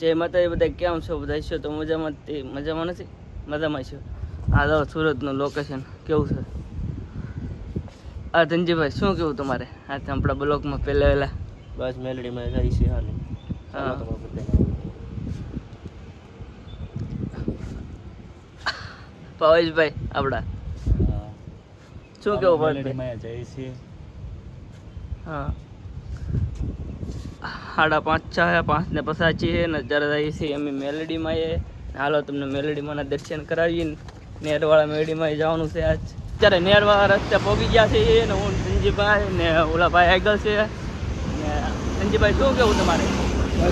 જય માતાજી બધા કેમ છો? બધા છો તો મજામાં નથી? મજામાં છો? આ જો સુરતનું લોકેશન કેવું છે? આ ધનજીભાઈ શું કેવું તમારે આ આપણા બ્લોકમાં પહેલા બસ મેલડીમાં જાય છે હાલ. હા પવેશભાઈ આપણા શું કેવું મેલડીમાં જાય છે? હા 5:30 ને 5 છે ને અત્યારે જઈએ છીએ અમે મેલડીમાં. હાલો તમને મેલડીમાંના દર્શન કરાવીએ. નેરવાળા મેલડીમાં જવાનું છે આજ. અત્યારે નેરવાળા રસ્તે પહોંચી ગયા છે ને હું ધનજીભાઈ ને ઓલા ભાઈ આગળ છે. ને ધનજીભાઈ શું કેવું તમારે?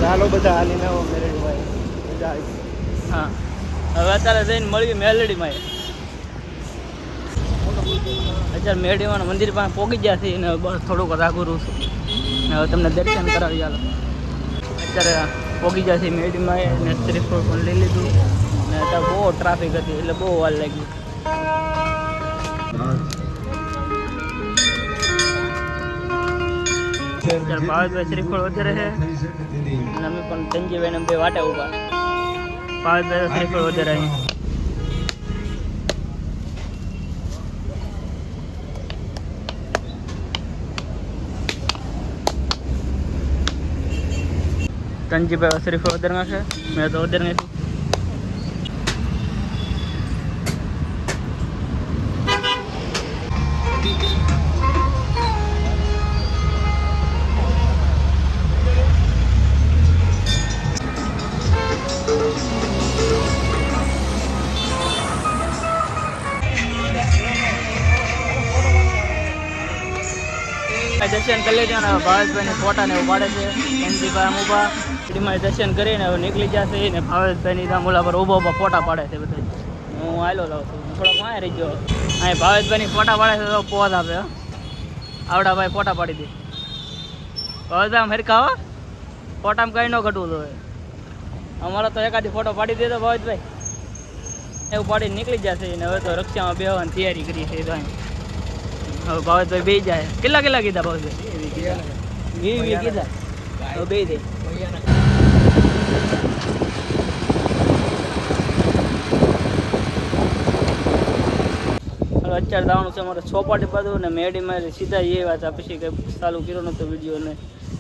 હાલો બધા હાલીને આવો મેલડીમાં. મજા આવી. હા હવે અત્યારે જઈને મળીએ મેલડીમાં. અત્યારે મેલડીમાં મંદિર પાસે પહોંચી ગયા છે ને બસ થોડુંક રાઘુરું છે. હવે તમને દર્શન કરાવી હાલો. અત્યારે પહોંચી ગયા છે મેલડીમાં ને શ્રીફળ પણ લઈ લીધું ને અત્યારે બહુ ટ્રાફિક હતી એટલે બહુ વાર લાગી. અત્યારે ભાવેશભાઈ શ્રીફળ વધારે છે અને અમે પણ ધનજીભાઈને બે વાટે ઊભા. ભાવેશભાઈ શ્રીફળ વધારે અહીં ધનજીભાઈ શ્રીફળ વધારે નાખે. મેં તો વધારે નાખ્યું. દર્શન કરી લેજો ને ભાવેશભાઈને ફોટા ને એવું પાડે છે. ધનજીભાઈ આમ ઊભા એમાં દર્શન કરીને હવે નીકળી જશે ને ભાવેશભાઈની ત્યાં ઓલા પર ઊભા ફોટા પાડે છે બધા. હું આવેલો લાવું છું થોડોક વાંહે રહી ગયો. અહીં ભાવેશભાઈની ફોટા પાડે છે તો પોઝ આપે. આવડા ભાઈ ફોટા પાડી દે. ભાવેશભાઈ આમ હરખા હો ફોટામાં કંઈ ન ઘટવું જોઈએ. અમારો તો એકાદી ફોટો પાડી દે તો ભાવેશભાઈ એવું પાડીને નીકળી જશે ને હવે તો રક્ષામાં બેહવાની તૈયારી કરી છે. તો હવે ભાવેશભાઈ બે જાય. કેટલા કીધા ભાવેશભાઈ? 20 કીધા. હવે બે દે. અત્યારે જવાનું છે અમારે ચોપાટી બાજુ ને મેડીમાં સીધા એ વાત પછી કંઈ ચાલુ કર્યો નહોતો વિડીયો ને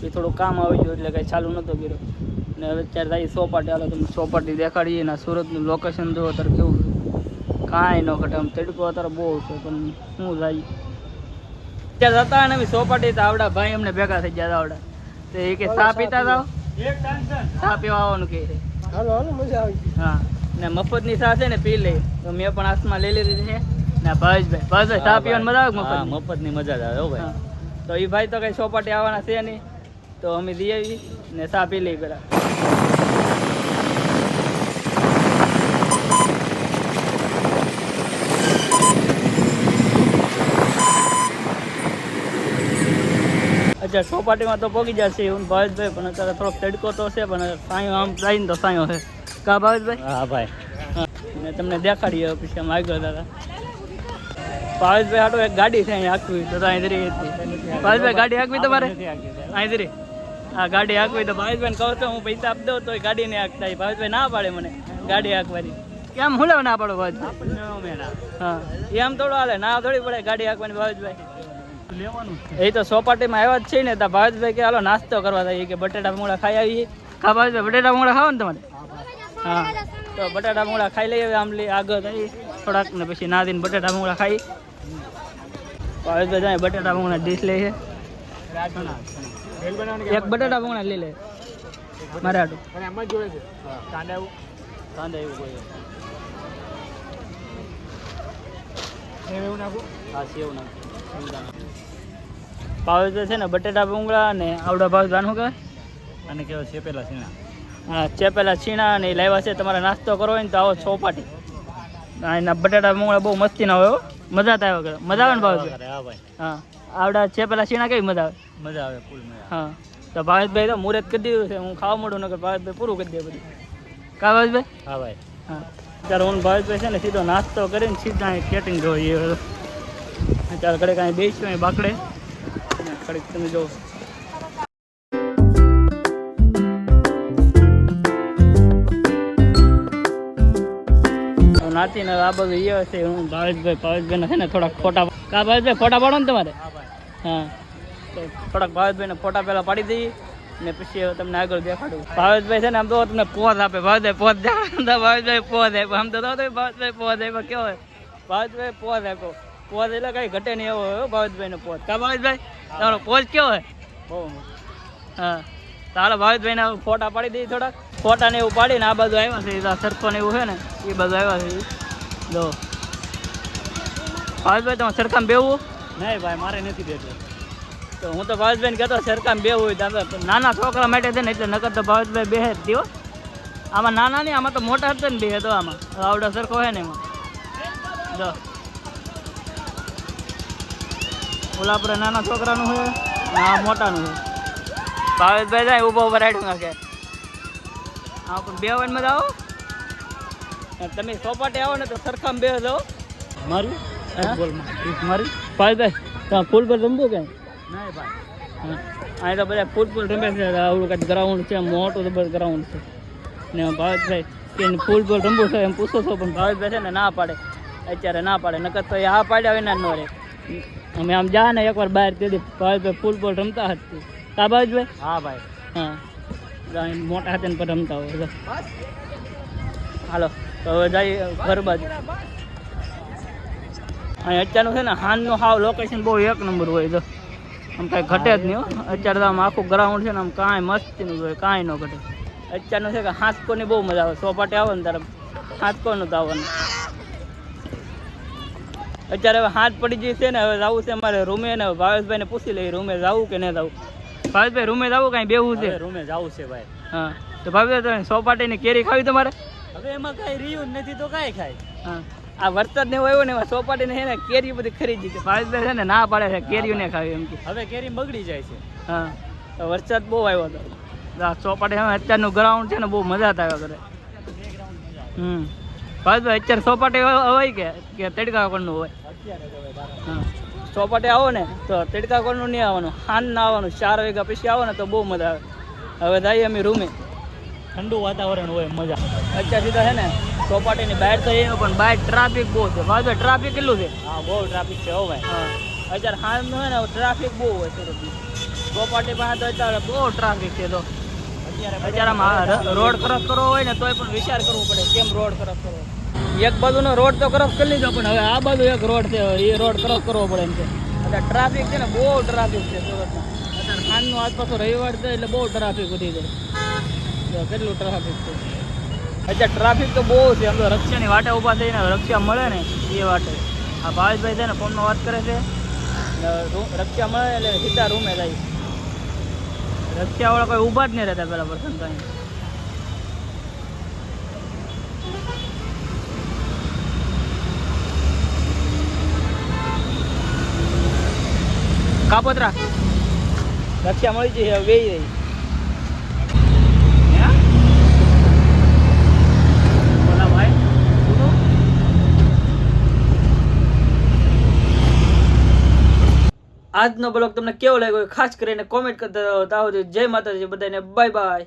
એ થોડું કામ આવી ગયું એટલે કંઈ ચાલુ નહોતો કર્યો ને હવે અત્યારે જઈએ ચોપાટી. હાલો તમે ચોપાટી દેખાડીએ ને સુરતનું લોકેશન જુઓ અત્યારે કેવું કાંઈ ન ઘટે. આમ તડકો અત્યારે બહુ છે પણ શું જાય. અત્યારે જતા ને અમે ચોપાટી તો આવડા ભાઈ અમને ભેગા થઈ ગયા આવડા તો એ કે ચા પીતા જાઓ. ચા પીવા આવવાનું કે મજા આવી. હા ને મફતની ચા છે ને પી લે તો મેં પણ હાથમાં લઈ લીધી છે ને. ભાવેશભાઈ ચા પીવાની મજા આવે? મફતની મજા જ આવે હો ભાઈ. તો એ ભાઈ તો કઈ ચોપાટી આવવાના છે નહીં તો અમે જઈ આવી ને ચા પી લઈ પેલા. અત્યારે ચોપાટીમાં તો પહોંચી જશે હું ભાવેશભાઈ પણ અત્યારે થોડોક તડકો તો છે પણ સાયો આમ જઈને તો સાયો છે કા ભાવેશભાઈ? હા ભાઈ. ને તમને દેખાડીએ પછી આમ આગળ દાદા. ભાવેશભાઈ હાટો એક ગાડી છે અહીં હાંકવી તો અહીં ધરી હતી. ભાવેશભાઈ ગાડી હાંકવી તમારે અહીં ધરી? હા ગાડી હાંકવી તો ભાવેશભાઈને કહું તો હું પૈસા આપી દઉં તો ગાડી નહીં હાંકતા. ભાવેશભાઈ ના પાડે મને ગાડી હાંકવાની. કેમ હું લેવા ના પાડો ભાવેશભાઈ? હા એમ થોડું હાલે ના થોડી પડે ગાડી હાંકવાની ભાવેશભાઈ. એ તો ચોપાટીમાં આવ્યા જ છે ને તો ભાવેશભાઈ કે હાલો નાસ્તો કરવા થાય કે બટેટા મૂળા ખાઈ આવીએ. ખા ભાવેશભાઈ બટેટા મૂળા ખાવા ને તમારે? હા તો બટાટા મૂળા ખાઈ લઈએ આમ આગળ થઈ થોડાક ને પછી નાદીને બટાટા મૂળા ખાઈ. ભાવેશભાઈ બટાટા મૂળા ડીશ લે છે. એક બટાટા મૂળા લઈ લે મારે હાટું. કાંદા એવું કોઈ ભાવેશભાઈ છે ને બટેટા ભૂંગળા અને આવડા ભાવેશભાઈ શું કહેવાય અને કેવા ચેપેલા સીણા? હા ચેપેલા છીણા અને એ લાવ્યા છે. તમારે નાસ્તો કરવો હોય ને તો આવો ચોપાટી. એના બટેટા ભૂંગળા બહુ મસ્તી ના હોય મજા તો આવે. મજા આવે ને ભાવેશભાઈ? હા આવડા ચેપેલા છીણા કેવી મજા આવે? મજા આવે ફૂલ મજા. હા તો ભાવેશભાઈ તો મુહૂર્ત કરી દીધું છે. હું ખાવા મળું નકર ભાવેશભાઈ પૂરું કરી દે બધું. કા ભાવેશભાઈ? હા ભાઈ. હા અત્યારે હું ભાવેશભાઈ છે ને સીધો નાસ્તો કરીને સીધા અહીં કેટિંગ જોઈએ. અત્યારે ઘડે કાંઈ બેસ્યું અહીં બાકડે ઘડીક તમે જો હાથી ને આ બધું એ છે. હું ભાવેશભાઈ છે ને થોડાક ફોટા ભાવેશભાઈ ફોટા પાડો ને તમારે. હા તો થોડાક ભાવેશભાઈને ફોટા પહેલાં પાડી દઈએ ને પછી હવે તમને આગળ દેખાડું. ભાવેશભાઈ છે ને આમ તો તમને પોઝ આપે. ભાવેશભાઈ પોઝ ભાવેશભાઈ પોઝ આપ્યો. આમ તો ભાવેશભાઈ પોઝ આપ્યો. કેવો હોય ભાવેશભાઈ પોઝ આપ્યો. પોઝ એટલે કઈ ઘટે નહીં એવો હોય ભાવેશભાઈનો પોઝ. કા ભાવેશભાઈ તમારો પોઝ કેવો હોય? બહુ. હા ચાલો ભાવેશભાઈને ફોટા પાડી દઈએ થોડાક. ફોટા ને એવું પાડીને આ બાજુ આવ્યા છે. સરખો ને એવું છે ને એ બાજુ આવ્યા છે. જો ભાવેશભાઈ તમારે સરખામાં બેવું? નહીં ભાઈ મારે નથી બેઠું. તો હું તો ભાવેશભાઈને કહેતો સરખામાં બેવું હોય તો નાના છોકરા માટે છે ને એટલે નકર તો ભાવેશભાઈ બેહે જ થયો. આમાં નાના નહીં, આમાં તો મોટા હતા ને બે તો આમાં આવડો સરખો હોય ને એમાં. જો ઓલા આપણે નાના છોકરાનું હોય ને આ મોટાનું હોય. ભાવેશભાઈ જાય ઊભા ઊભા રાઈડ નાખે. હા પણ બે વાનમાં જ આવો. તમે સોપાટી આવો ને તો સરખામાં બે જાઓ. મારું મારી ભાવેશભાઈ તમે ફૂલ પર રમવું કે? નહીં ભાઈ. હા અહીં તો બધા ફૂલ રમે છે. આવડું કાંઈક ગ્રાઉન્ડ છે, મોટું જબર ગ્રાઉન્ડ છે. ને ભાવેશભાઈ કે ફૂલ રમવું છે એમ પૂછો છો પણ ભાવેશભાઈ છે ને ના પાડે. અત્યારે ના પાડે. નકર તો એ હા પાડ્યા વિના ન રહે. અમે આમ જા ને એકવાર બહાર તે ભાવેશભાઈ ફૂટબોલ રમતા હતા. કા ભાવેશભાઈ? હા ભાઈ. હા મોટા હાથે પર રમતા હોય. હાલો તો હવે જઈએ ઘર બાજુ. અહીં અત્યારનું છે ને હાનનું હાવ લોકેશન બહુ એક નંબર હોય. તો આમ કાંઈ ઘટે જ નહીં હો. અત્યારે તો આમ આખું ગ્રાઉન્ડ છે ને આમ કાંઈ મસ્તીનું હોય, કાંઈ ન ઘટે. અત્યારનું છે કે હાંસકોની બહુ મજા આવે. સોપાટી આવે ને ત્યારે હાંસકોનું તો આવવાનું. અત્યારે હવે હાથ પડી ગઈ છે ને હવે જવું છે અમારે રૂમે. ને ભાવેશભાઈને પૂછી લઈએ રૂમે જવું કે નહીં જવું. ભાવેશભાઈ રૂમે જવું કાંઈ બેવું છે? રૂમે જવું છે ભાઈ. હા તો ભાવેશભાઈ સોપાટીની કેરી ખાવી તમારે? હવે એમાં કાંઈ રહ્યું નથી તો કાંઈ ખાય. હા આ વરસાદ ને આવ્યો ને એમાં સોપાટીને છે ને કેરી બધી ખરીદી છે. ભાવેશભાઈ છે ને ના પાડે છે કેરીઓ ને ખાવી એમ કે. હવે કેરી બગડી જાય છે. હા તો વરસાદ બહુ આવ્યો હતો. ચોપાટી અત્યારનું ગ્રાઉન્ડ છે ને બહુ મજા આવ્યા કરે. ભાવેશભાઈ અત્યારે ચોપાટી હોય કે તડકા કોણનું હોય? હા ચોપાટી આવો ને તો તડકા કોણનું નહીં આવવાનું, હાન ના આવવાનું. 4 વાગ્યા પછી આવો ને તો બહુ મજા આવે. હવે જઈએ અમે રૂમે. ઠંડુ વાતાવરણ હોય મજા. અત્યારે સીધા છે ને ચોપાટીની બહાર તો એ પણ બહાર ટ્રાફિક બહુ છે. ભાવેશભાઈ ટ્રાફિક કેટલું છે? હા બહુ ટ્રાફિક છે હો ભાઈ. હા અત્યારે હાલનું હોય ને ટ્રાફિક બહુ હોય સુરતમાં. ચોપાટી પાસે તો અત્યારે બહુ ટ્રાફિક છે. તો અત્યારે આમ રોડ ક્રોસ કરવો હોય ને તોય પણ વિચાર કરવો પડે કેમ રોડ ક્રોસ કરવો. એક બાજુનો રોડ તો ક્રોસ કરી લીધો પણ હવે આ બાજુ એક રોડ છે એ રોડ ક્રોસ કરવો પડે એમ છે. અત્યારે ટ્રાફિક છે ને બહુ ટ્રાફિક છે સુરતમાં. અત્યારે સાંજનું આસપાસ રવિવાર છે એટલે બહુ ટ્રાફિક વધી જાય. કેટલું ટ્રાફિક છે અત્યારે. ટ્રાફિક તો બહુ છે. આમ તો રક્ષાની વાટે ઊભા થઈને રક્ષા મળે ને એ વાટે. આ ભાવેશભાઈ છે ને ફોનમાં વાત કરે છે. રક્ષા મળે એટલે સીધા રૂમે જાય. રક્ષાવાળા કોઈ ઊભા જ નહીં રહેતા પેલા પર્સન તો. કાપોતરા રક્ષા મળી જઈ હવે વેઈ રહી. આજનો બ્લોગ તમને કેવો લાગ્યો ખાસ કરીને કોમેન્ટ કરતા જય માતાજી બધાને. Bye bye.